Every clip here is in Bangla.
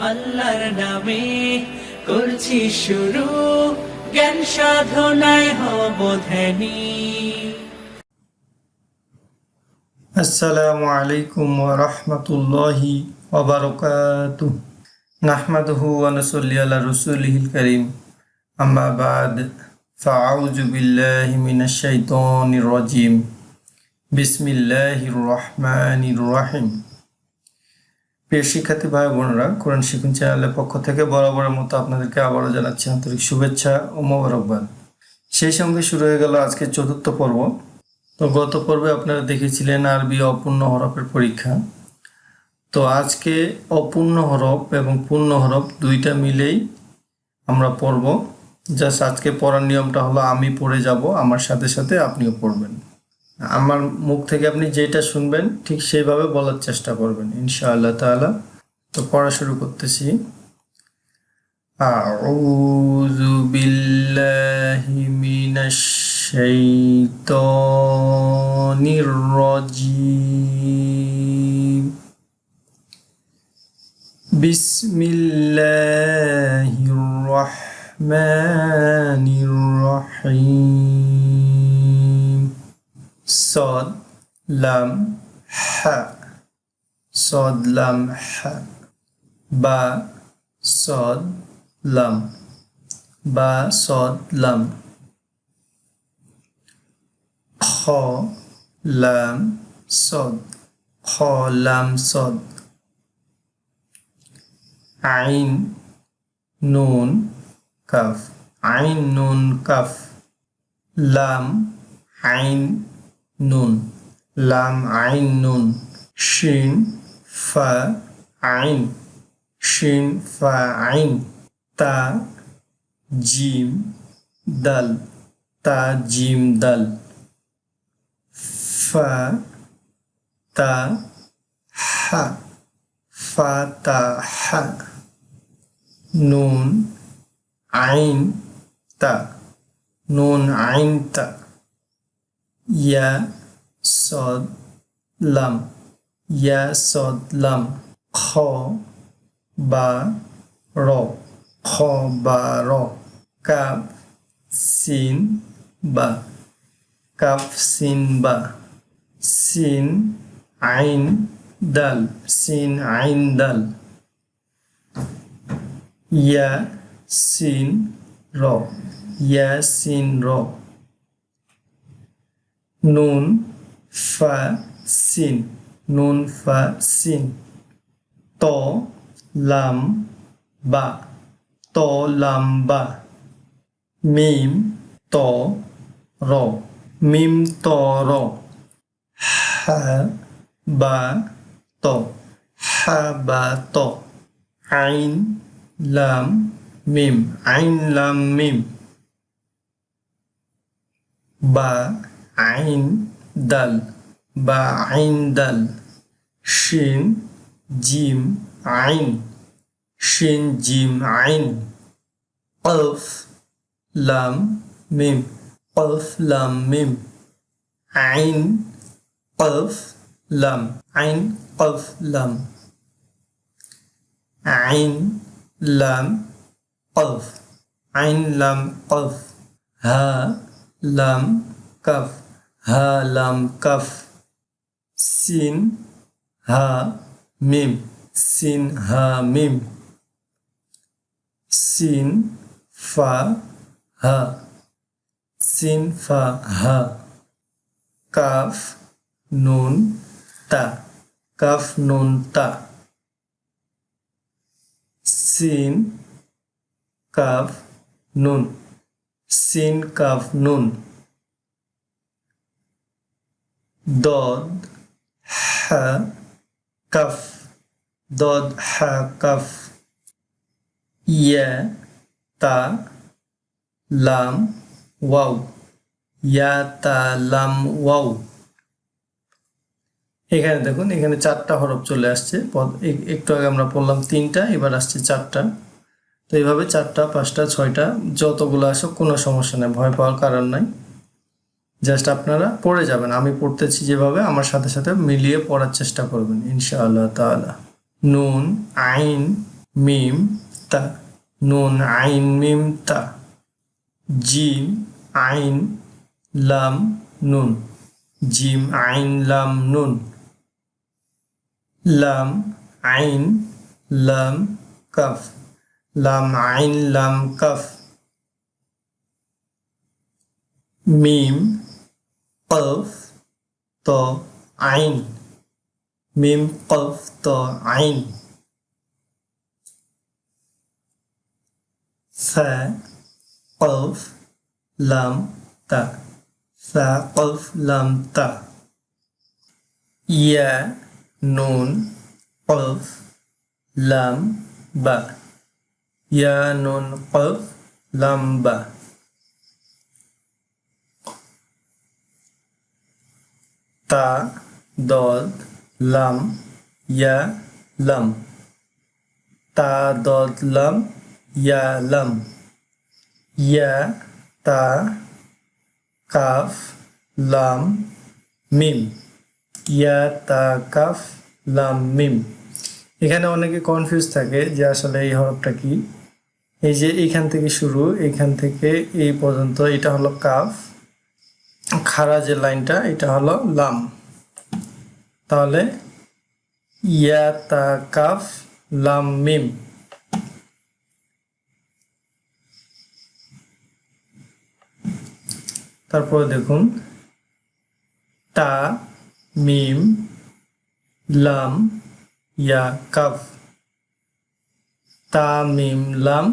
আল্লাহর নামে করছি শুরু জ্ঞান সাধনায় হব ধ্যানী। আসসালামু আলাইকুম ওয়া রাহমাতুল্লাহি ওয়া বারাকাতুহু। নাহমাদুহু ওয়া নুসাল্লি আলা রাসূলিহিল কারীম। আম্মা বা'দ। ফাআউযু বিল্লাহি মিনাশ শাইতানির রাজীম। বিসমিল্লাহির রহমানির রহিম। প্রিয় শিক্ষার্থী ভাই বোনেরা, কোরআন শিখুন চ্যানেলের পক্ষ থেকে বরাবরের মতো আপনাদেরকে আবারও জানাচ্ছি আন্তরিক শুভেচ্ছা ও মোবারকবাদ। সেই সঙ্গে শুরু হয়ে গেল আজকের চতুর্থ পর্ব। তো গত পর্বে আপনারা দেখেছিলেন আরবি অপূর্ণ হরফের পরীক্ষা। তো আজকে অপূর্ণ হরফ এবং পূর্ণ হরফ দুইটা মিলেই আমরা পড়ব। জাস্ট আজকে পড়ার নিয়মটা হলো আমি পড়ে যাব, আমার সাথে সাথে আপনিও পড়বেন। আমার মুখ থেকে আপনি যেটা শুনবেন ঠিক সেইভাবে বলার চেষ্টা করবেন ইনশাআল্লাহ তাআলা। তো পড়া শুরু করতেছি। আউযু বিল্লাহি মিনাশ শাইতানির রাজীম। বিসমিল্লাহির রহমানির রহিম। صاد لام حا صاد لام حا با صاد لام با صاد لام خ لام صاد خ لام صاد عين نون كاف عين نون كاف لام عين نون لام عين نون شين فا عين شين فا عين تا جيم دال تا جيم دال فا تا حا فا تا حا نون عين تا نون عين تا يا صاد لام يا صاد لام خ با رو خ با رو كاف سين با كاف سين با سين عين دال سين عين دال يا سين رو يا سين رو নুন ফা সিন নুন ফা সিন ত লাম বা ত লাম বা মিম ত র মিম ত র হা বা ত হা বা ত আইন লাম মিম আইন লাম মিম বা عين دال با عين دال شين جيم عين شين جيم عين قف لام ميم قف لام ميم عين قف لام عين قف لام عين لام قف عين لام قف ها لام كف ها لام كف سين ها ميم سين ها ميم سين فا ها سين فا ها كاف نون تا كاف نون تا سين كاف نون سين كاف نون ضاد حا كف ضاد حا كف يا تا لام واو يا تا لام واو। এখানে দেখুন, এখানে চারটা হরফ চলে আসছে। একটু আগে আমরা পড়লাম তিনটা, এবার আসছে চারটা। তো এইভাবে চারটা, পাঁচটা, ছয়টা যতগুলো আসে কোনো সমস্যা নেই, ভয় পাওয়ার কারণ নাই। জাস্ট আপনারা পড়ে যাবেন, আমি পড়তেছি যেভাবে আমার সাথে সাথে মিলিয়ে পড়ার চেষ্টা করবেন ইনশাআল্লাহ তাআলা। নুন আইন মিম তা নুন আইন মিম তা জিম আইন লাম নুন জিম আইন লাম নুন লাম আইন লাম কাফ লাম আইন লাম কাফ মিম কফ ত আইন মিম কফ ত আইন ফা কফ লাম তা ফা কফ লাম তা ইয়া নুন কফ লাম বা ইয়া নুন কফ লাম বা তা দদ লাম ইয়া লাম তা দদ লাম ইয়া লাম ইয়া তা কাফ লাম মিম ইয়া তা কাফ লাম মিম এখানে অনেকে কনফিউজ থাকে যে আসলে এই হরফটা কি এই যে এইখান থেকে শুরু এইখান থেকে এই পর্যন্ত এটা হলো কাফ খাড়া যে লাইনটা এটা হলো লাম তাহলে ইয়া তা কাফ লাম মিম তারপর দেখুন তা মিম লাম ইয়া কাফ তা মিম লাম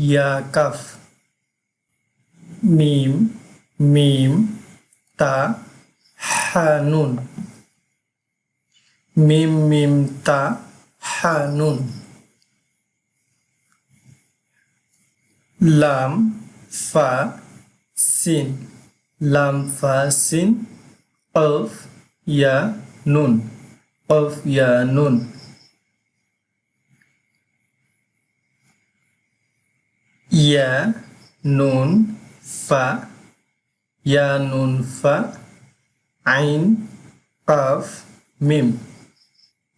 ইয়া কাফ মিম মিম তা হা নুন মিম মিম তা হা নুন লাম ফা সিন লাম ফা সিন কফ ইয়া নুন কফ ইয়া নুন ইয়া নুন ফা ইয়া নুন ফা আইন কাফ মিম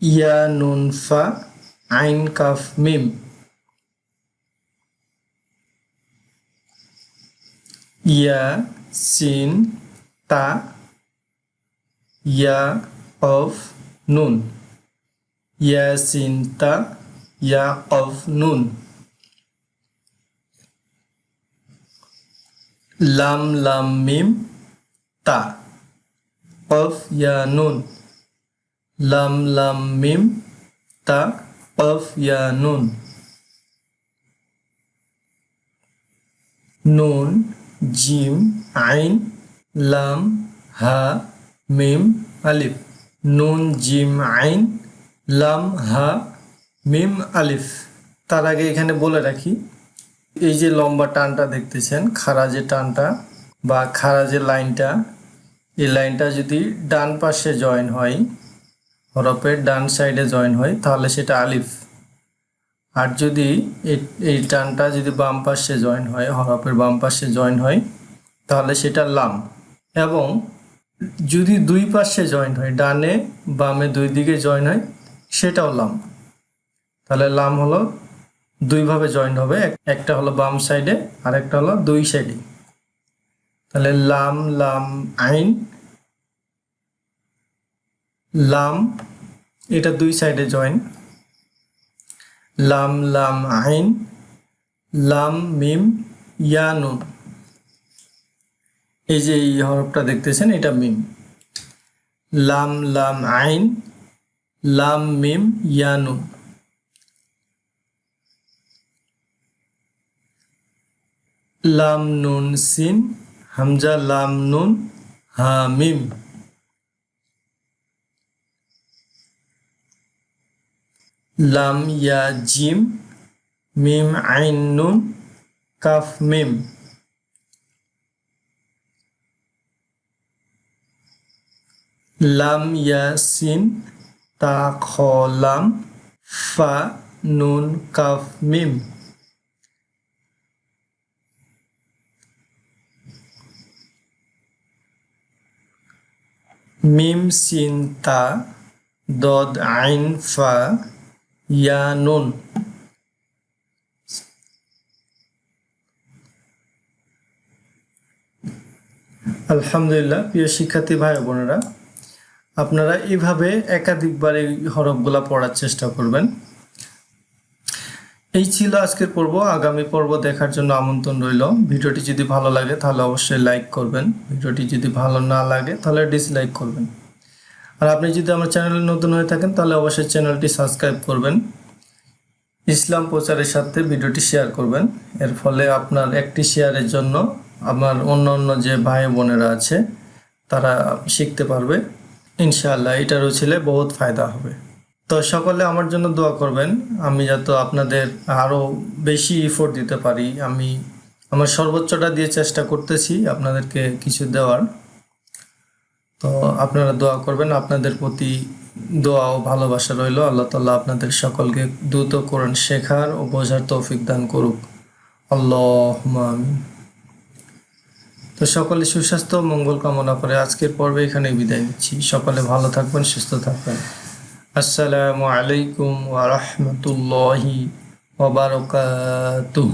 ইয়া নুন ফা আইন কাফ মিম ইয়া সিন তা ইয়া কফ নুন ইয়া সিন তা ইয়া কফ নুন লাম লাম মিম তা কফ ইয়া নুন লাম লাম মিম তা কফ ইয়া নুন নুন জিম আইন লাম হা মিম আলিফ নুন জিম আইন লাম হা মিম আলিফ তার আগে এখানে বলে রাখি এই যে লম্বা টানটা দেখতেছেন খাড়া যে টানটা বা খাড়া যে লাইনটা এই লাইনটা যদি ডান পাশে জয়েন হয় হরফের ডান সাইডে জয়েন হয় তাহলে সেটা আলিফ আর যদি এই টানটা যদি বাম পাশে জয়েন হয় হরফের বাম পাশে জয়েন হয় তাহলে সেটা লাম এবং যদি দুই পাশে জয়েন হয় ডানে বামে দুই দিকে জয়েন হয় সেটাও লাম তাহলে লাম হলো দুইভাবে জয়েন হবে একটা হলো বাম সাইডে আর একটা হলো দুই সাইডে তাহলে লাম লাম আইন লাম এটা দুই সাইডে জয়েন লাম লাম আইন লাম মিম ইয়া নুন এই যে এই হরফটা দেখতেছেন এটা মিম লাম লাম আইন লাম মিম ইয়া নুন লাম নুন সিন হামজা লাম নুন হা মিম লাম ইয়া জিম মিম আইন নুন কাফ মিম লাম ইয়া সিন তা খ লাম ফা নুন কাফ মিম মিম সিন তা দদ আইন ফা ইয়া নুন আলহামদুলিল্লাহ। প্রিয় শিক্ষার্থী ভাই বোনেরা, আপনারা এইভাবে একাধিকবার এই হরফগুলা পড়ার চেষ্টা করবেন। এই ছিল আজকের পর্ব। আগামী পর্ব দেখার জন্য আমন্ত্রণ রইল। ভিডিওটি যদি ভালো লাগে তাহলে অবশ্যই লাইক করবেন, ভিডিওটি যদি ভালো না লাগে তাহলে ডিসলাইক করবেন। আর আপনি যদি আমার চ্যানেলে নতুন হয়ে থাকেন তাহলে অবশ্যই চ্যানেলটি সাবস্ক্রাইব করবেন। ইসলাম প্রচারের সাথে ভিডিওটি শেয়ার করবেন। এর ফলে আপনার একটি শেয়ারের জন্য আমার অন্য যে ভাই বোনেরা আছে তারা শিখতে পারবে ইনশাআল্লাহ। এটারও ছেলে বহুত ফায়দা হবে। তো সকলে আমার জন্য দোয়া করবেন, আমি যাতে আপনাদের আরও বেশি এফোর্ট দিতে পারি। আমি আমার সর্বোচ্চটা দিয়ে চেষ্টা করতেছি আপনাদেরকে কিছু দেওয়ার। তো আপনারা দোয়া করবেন, আপনাদের প্রতি দোয়া ও ভালোবাসা রইল। আল্লাহ তাআলা আপনাদের সকলকে দ্রুত কোরআন শেখার ও বোঝার তৌফিক দান করুক। আল্লাহুম্মা আমিন। তো সকলে সুস্বাস্থ্য মঙ্গল কামনা করে আজকের পর্বে এখানে বিদায় নিচ্ছি। সকলে ভালো থাকবেন, সুস্থ থাকবেন। আসসালামু আলাইকুম ওয়া রাহমাতুল্লাহি ওয়া বারাকাতুহু।